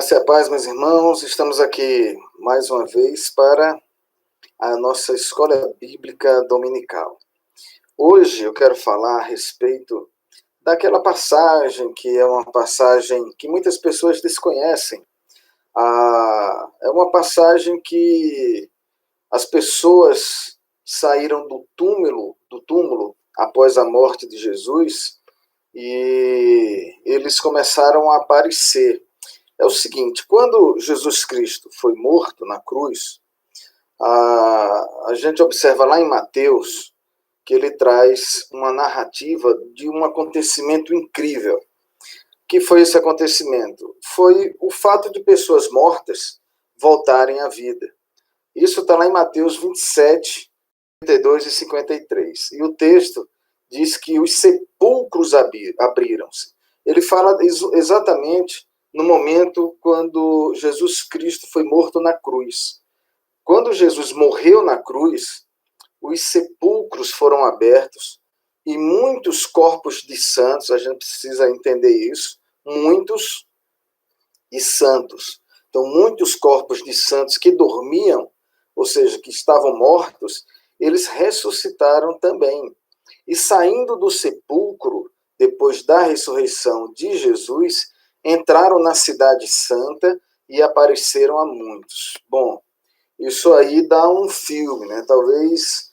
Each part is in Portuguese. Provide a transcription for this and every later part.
Graça e a paz, meus irmãos. Estamos aqui mais uma vez para a nossa escola bíblica dominical. Hoje eu quero falar a respeito daquela passagem que é uma passagem que muitas pessoas desconhecem. É uma passagem que as pessoas saíram do túmulo após a morte de Jesus e eles começaram a aparecer. É o seguinte, quando Jesus Cristo foi morto na cruz, a gente observa lá em Mateus que ele traz uma narrativa de um acontecimento incrível. O que foi esse acontecimento? Foi o fato de pessoas mortas voltarem à vida. Isso está lá em Mateus 27, 52 e 53. E o texto diz que os sepulcros abriram-se. Ele fala exatamente no momento quando Jesus Cristo foi morto na cruz. Quando Jesus morreu na cruz, os sepulcros foram abertos e muitos corpos de santos, a gente precisa entender isso, muitos e santos. Então, muitos corpos de santos que dormiam, ou seja, que estavam mortos, eles ressuscitaram também. E saindo do sepulcro, depois da ressurreição de Jesus, entraram na cidade santa e apareceram a muitos. Bom, isso aí dá um filme, né? Talvez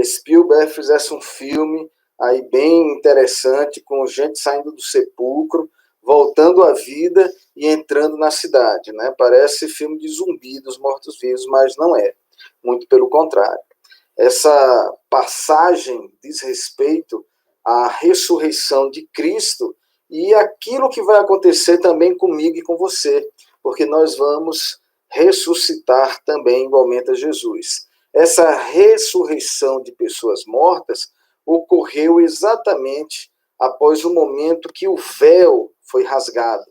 Spielberg fizesse um filme aí bem interessante, com gente saindo do sepulcro, voltando à vida e entrando na cidade, né? Parece filme de zumbi dos mortos-vivos, mas não é. Muito pelo contrário. Essa passagem diz respeito à ressurreição de Cristo e aquilo que vai acontecer também comigo e com você, porque nós vamos ressuscitar também igualmente a Jesus. Essa ressurreição de pessoas mortas ocorreu exatamente após o momento que o véu foi rasgado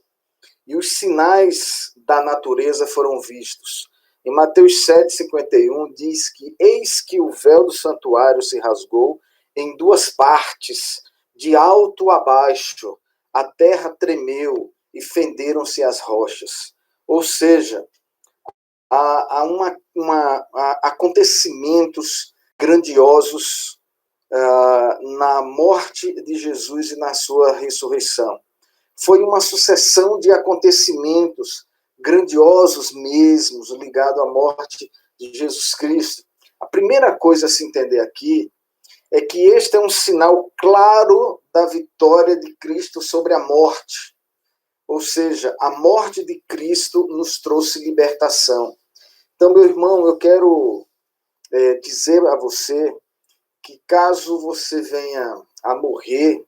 e os sinais da natureza foram vistos. Em Mateus 7,51 diz que eis que o véu do santuário se rasgou em duas partes, de alto a baixo, a terra tremeu e fenderam-se as rochas. Ou seja, há acontecimentos grandiosos na morte de Jesus e na sua ressurreição. Foi uma sucessão de acontecimentos grandiosos mesmos, ligado à morte de Jesus Cristo. A primeira coisa a se entender aqui é que este é um sinal claro da vitória de Cristo sobre a morte. Ou seja, a morte de Cristo nos trouxe libertação. Então, meu irmão, eu quero dizer a você que caso você venha a morrer,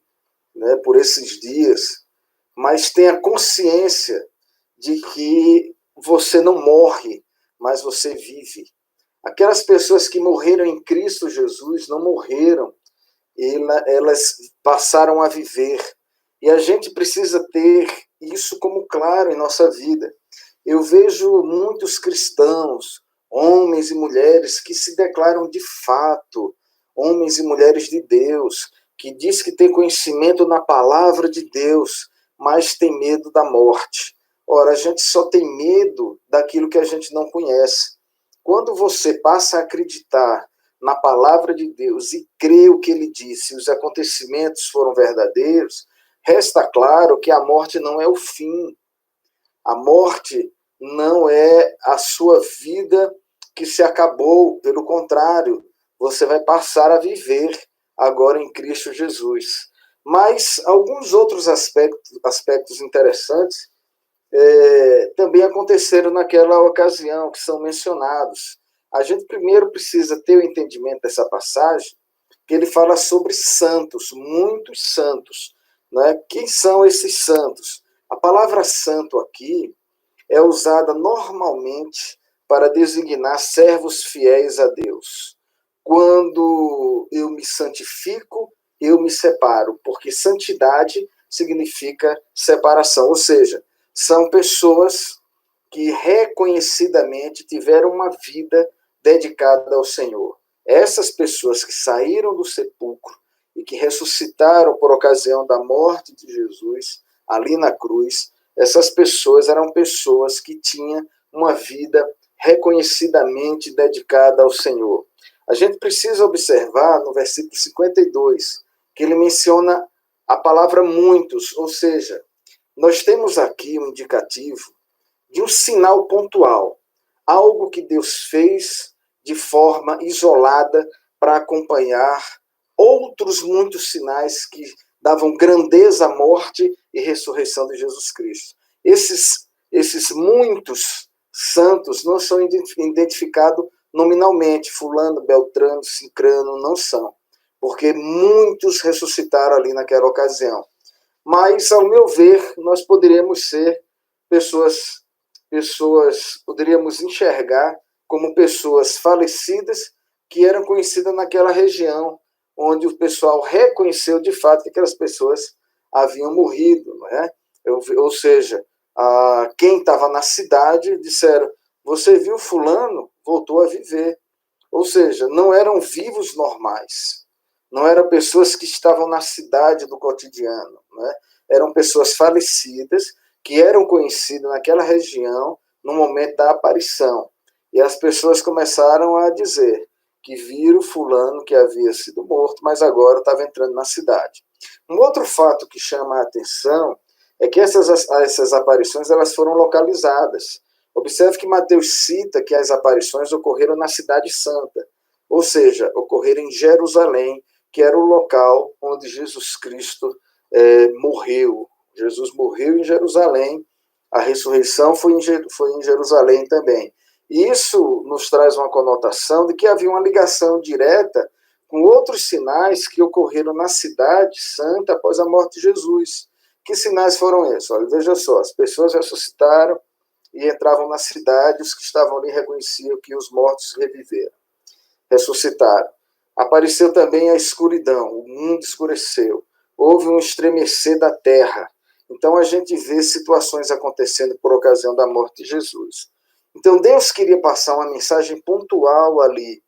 né, por esses dias, mas tenha consciência de que você não morre, mas você vive. Aquelas pessoas que morreram em Cristo Jesus não morreram, elas passaram a viver. E a gente precisa ter isso como claro em nossa vida. Eu vejo muitos cristãos, homens e mulheres, que se declaram de fato homens e mulheres de Deus, que diz que tem conhecimento na palavra de Deus, mas tem medo da morte. Ora, a gente só tem medo daquilo que a gente não conhece. Quando você passa a acreditar na palavra de Deus e crê o que ele disse, os acontecimentos foram verdadeiros, resta claro que a morte não é o fim. A morte não é a sua vida que se acabou, pelo contrário, você vai passar a viver agora em Cristo Jesus. Mas alguns outros aspectos interessantes também aconteceram naquela ocasião, que são mencionados. A gente primeiro precisa ter o entendimento dessa passagem, que ele fala sobre santos, muitos santos. Né? Quem são esses santos? A palavra santo aqui é usada normalmente para designar servos fiéis a Deus. Quando eu me santifico, eu me separo, porque santidade significa separação, ou seja, são pessoas que reconhecidamente tiveram uma vida dedicada ao Senhor. Essas pessoas que saíram do sepulcro e que ressuscitaram por ocasião da morte de Jesus ali na cruz, essas pessoas eram pessoas que tinham uma vida reconhecidamente dedicada ao Senhor. A gente precisa observar no versículo 52, que ele menciona a palavra muitos, ou seja, nós temos aqui um indicativo de um sinal pontual, algo que Deus fez de forma isolada para acompanhar outros muitos sinais que davam grandeza à morte e ressurreição de Jesus Cristo. Esses muitos santos não são identificados nominalmente, fulano, beltrano, cicrano, não são, porque muitos ressuscitaram ali naquela ocasião. Mas, ao meu ver, nós poderíamos ser poderíamos enxergar como pessoas falecidas que eram conhecidas naquela região, onde o pessoal reconheceu de fato que aquelas pessoas haviam morrido, né? Ou seja, quem estava na cidade disseram, você viu fulano? Voltou a viver. Ou seja, não eram vivos normais, não eram pessoas que estavam na cidade do cotidiano, né? Eram pessoas falecidas que eram conhecidas naquela região no momento da aparição. E as pessoas começaram a dizer que viram fulano que havia sido morto, mas agora estava entrando na cidade. Um outro fato que chama a atenção é que essas aparições elas foram localizadas. Observe que Mateus cita que as aparições ocorreram na Cidade Santa, ou seja, ocorreram em Jerusalém, que era o local onde Jesus Cristo morreu. Jesus morreu em Jerusalém, a ressurreição foi em Jerusalém também. E isso nos traz uma conotação de que havia uma ligação direta com outros sinais que ocorreram na Cidade Santa após a morte de Jesus. Que sinais foram esses? Olha, veja só, as pessoas ressuscitaram e entravam na cidade, os que estavam ali reconheciam que os mortos reviveram, ressuscitaram. Apareceu também a escuridão, o mundo escureceu. Houve um estremecer da terra. Então a gente vê situações acontecendo por ocasião da morte de Jesus. Então Deus queria passar uma mensagem pontual ali.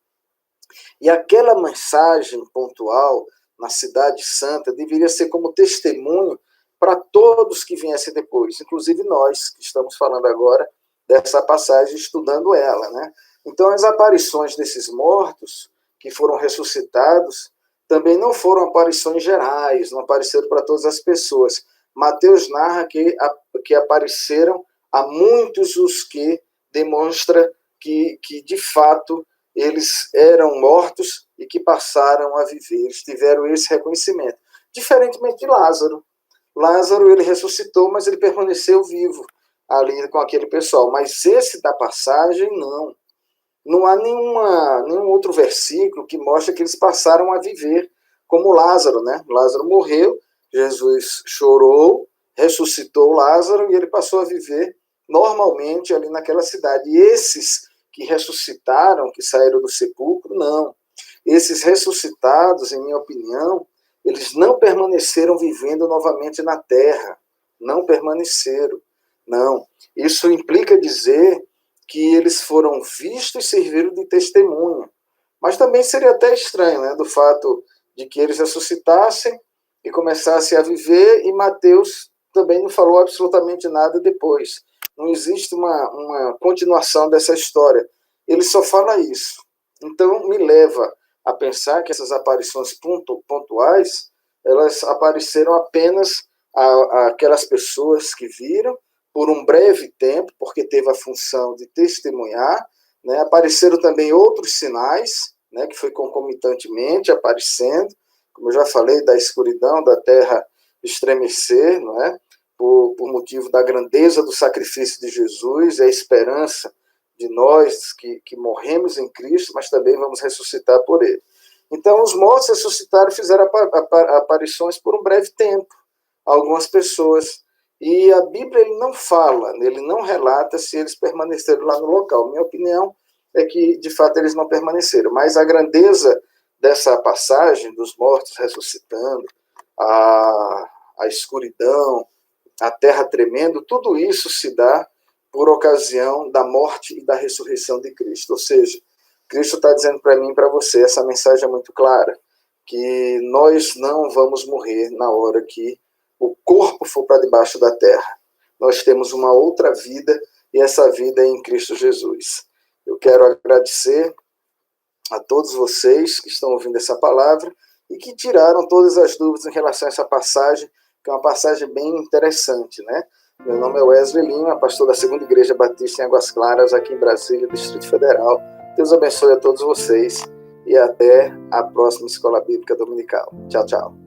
E aquela mensagem pontual na Cidade Santa deveria ser como testemunho para todos que viessem depois, inclusive nós, que estamos falando agora dessa passagem, estudando ela, né? Então, as aparições desses mortos que foram ressuscitados também não foram aparições gerais, não apareceram para todas as pessoas. Mateus narra que apareceram a muitos os que demonstra que de fato eles eram mortos e que passaram a viver, eles tiveram esse reconhecimento. Diferentemente de Lázaro. Lázaro, ele ressuscitou, mas ele permaneceu vivo ali com aquele pessoal. Mas esse da passagem, não. Não há nenhum outro versículo que mostre que eles passaram a viver como Lázaro, né? Lázaro morreu, Jesus chorou, ressuscitou Lázaro e ele passou a viver normalmente ali naquela cidade. E esses que ressuscitaram, que saíram do sepulcro, não. Esses ressuscitados, em minha opinião, eles não permaneceram vivendo novamente na terra. Não permaneceram. Não. Isso implica dizer que eles foram vistos e serviram de testemunha. Mas também seria até estranho, né, do fato de que eles ressuscitassem e começassem a viver, e Mateus também não falou absolutamente nada depois. Não existe uma continuação dessa história. Ele só fala isso. Então, me leva a pensar que essas aparições pontuais, elas apareceram apenas àquelas pessoas que viram, por um breve tempo, porque teve a função de testemunhar, né? Apareceram também outros sinais, né, que foi concomitantemente aparecendo, como eu já falei, da escuridão, da terra estremecer, não é? Por motivo da grandeza do sacrifício de Jesus e a esperança de nós que morremos em Cristo, mas também vamos ressuscitar por Ele. Então, os mortos ressuscitaram e fizeram aparições por um breve tempo a algumas pessoas. E a Bíblia ele não fala, ele não relata se eles permaneceram lá no local. Minha opinião é que, de fato, eles não permaneceram. Mas a grandeza dessa passagem dos mortos ressuscitando, a escuridão, a terra tremendo, tudo isso se dá por ocasião da morte e da ressurreição de Cristo. Ou seja, Cristo está dizendo para mim e para você, essa mensagem é muito clara, que nós não vamos morrer na hora que o corpo for para debaixo da terra. nós temos uma outra vida, e essa vida é em Cristo Jesus. Eu quero agradecer a todos vocês que estão ouvindo essa palavra e que tiraram todas as dúvidas em relação a essa passagem, que é uma passagem bem interessante, né? Meu nome é Wesley Lima, pastor da Segunda Igreja Batista em Águas Claras, aqui em Brasília, Distrito Federal. Deus abençoe a todos vocês e até a próxima Escola Bíblica Dominical. Tchau, tchau.